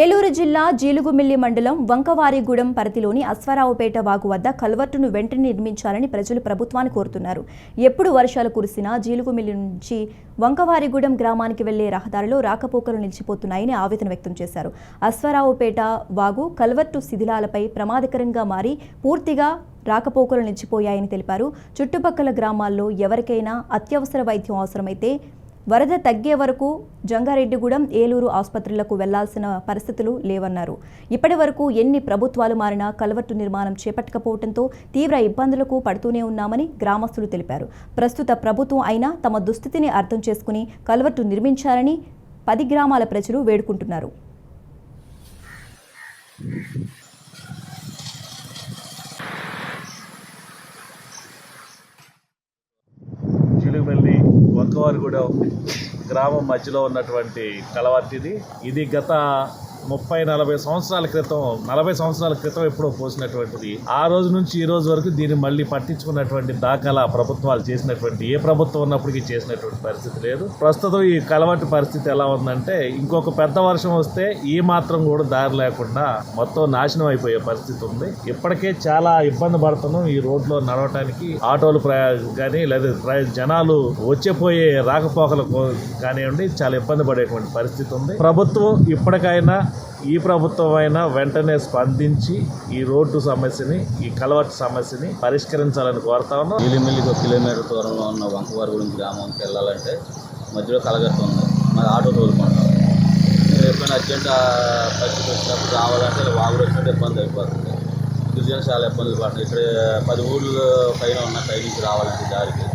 ఏలూరు జిల్లా జీలుగుమిల్లి మండలం వంకవారిగూడెం పరిధిలోని అశ్వారావుపేట వాగు వద్ద కల్వర్టును వెంటనే నిర్మించాలని ప్రజలు ప్రభుత్వాన్ని కోరుతున్నారు. ఎప్పుడు వర్షాలు కురిసినా జీలుగుమిల్లి నుంచి వంకవారిగూడెం గ్రామానికి వెళ్లే రహదారిలో రాకపోకలు నిలిచిపోతున్నాయని ఆవేదన వ్యక్తం చేశారు. అశ్వారావుపేట వాగు కల్వర్టు శిథిలాలపై ప్రమాదకరంగా మారి పూర్తిగా రాకపోకలు నిలిచిపోయాయని తెలిపారు. చుట్టుపక్కల గ్రామాల్లో ఎవరికైనా అత్యవసర వైద్యం అవసరమైతే వరద తగ్గే వరకు జంగారెడ్డిగూడెం, ఏలూరు ఆసుపత్రులకు వెళ్లాల్సిన పరిస్థితులు లేవన్నారు. ఇప్పటి వరకు ఎన్ని ప్రభుత్వాలు మారినా కల్వర్టు నిర్మాణం చేపట్టకపోవడంతో తీవ్ర ఇబ్బందులకు పడుతూనే ఉన్నామని గ్రామస్తులు తెలిపారు. ప్రస్తుత ప్రభుత్వం అయినా తమ దుస్థితిని అర్థం చేసుకుని కల్వర్టు నిర్మించాలని 10 గ్రామాల ప్రజలు వేడుకుంటున్నారు. జీలుగుమిల్లి వంకవారిగూడెం గ్రామం మధ్యలో ఉన్నటువంటి కలవర్టిది. ఇది గత 30-40 సంవత్సరాల క్రితం 40 సంవత్సరాల క్రితం ఎప్పుడో పోసినటువంటిది. ఆ రోజు నుంచి ఈ రోజు వరకు దీన్ని మళ్ళీ పట్టించుకున్నటువంటి దాఖలా ప్రభుత్వాలు చేసినటువంటి ఏ ప్రభుత్వం ఉన్నప్పటికీ చేసినటువంటి పరిస్థితి లేదు. ప్రస్తుతం ఈ కలవర్టి పరిస్థితి ఎలా ఉందంటే ఇంకొక పెద్ద వర్షం వస్తే ఈ మాత్రం కూడా దారి లేకుండా మొత్తం నాశనం అయిపోయే పరిస్థితి ఉంది. ఇప్పటికే చాలా ఇబ్బంది పడుతున్నాం ఈ రోడ్లో నడవటానికి. ఆటోలు కానీ లేదా జనాలు వచ్చేపోయే రాకపోకలకు కానివ్వండి చాలా ఇబ్బంది పడేటువంటి పరిస్థితి ఉంది. ప్రభుత్వం ఇప్పటికైనా ఈ ప్రభుత్వం అయినా వెంటనే స్పందించి ఈ రోడ్డు సమస్యని, ఈ కలవర్టు సమస్యని పరిష్కరించాలని కోరుతా ఉన్నాం. జీలుగుమిల్లికి 1 కిలోమీటర్ దూరంలో ఉన్న వంకవారిగూడెం గ్రామానికి వెళ్ళాలంటే మధ్యలో కలగట్టు ఉంది. మరి ఆటో తోలుకుంటాం. ఎప్పుడైనా అర్జెంట్ పరిస్థితి వచ్చినప్పుడు రావాలంటే వాగుడు వచ్చినట్టు ఇబ్బంది అయిపోతుంది. గిరిజన చాలా ఇబ్బందులు పడుతుంది. ఇక్కడ 10 ఊళ్ళు పైన ఉన్న సైడ్ నుంచి రావాలంటే దారికి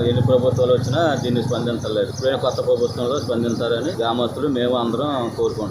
ఎన్ని ప్రభుత్వాలు వచ్చినా దీన్ని స్పందించలేదు. ఇప్పుడైనా కొత్త ప్రభుత్వంలో స్పందించాలని గ్రామస్తులు మేము అందరం కోరుకుంటాం.